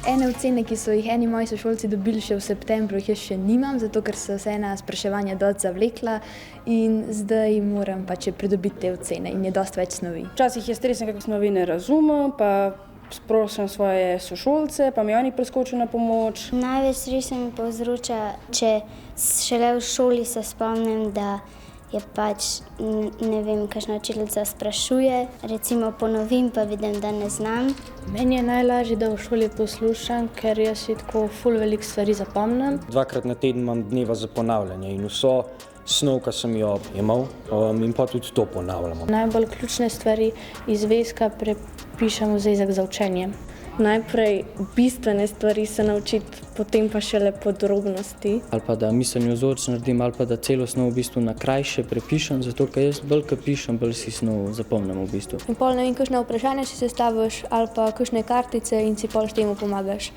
Ene ocene, ki so jih eni moji sošolci dobili še v septembru, jih jaz še nimam, zato ker so se ena spraševanja dosti zavlekla in zdaj moram pač pridobiti te ocene in je dosti več snovi. Včasih je stresno, kako snovi ne razumem, pa sprošam svoje sošolce, pa mi oni preskočijo na pomoč. Največ stresa mi povzroča, če šele v šoli se spomnim, da je pač, ne vem, kakšna učiteljica sprašuje, recimo ponovim, pa vidim, da ne znam. Meni je najlažje, da v šoli poslušam, ker jaz si tako ful veliko stvari zapomnim. 2-krat na teden imam dneva za ponavljanje in vso snov, ki sem jo imel, in pa tudi to ponavljamo. Najbolj ključne stvari iz zvezka prepišem v zvezek za učenje. Najprej bistvene stvari se naučiti, potem pa šele podrobnosti. Ali pa da miselni vzorec naredim, ali pa da celo snov v bistvu na krajše prepišem, zato ker jaz bolj ko pišem, bolj si snov zapomnim v bistvu. In pol ne vem, kakšne vprašanja si sestaviš ali pa kakšne kartice in si pol s tem pomagaš.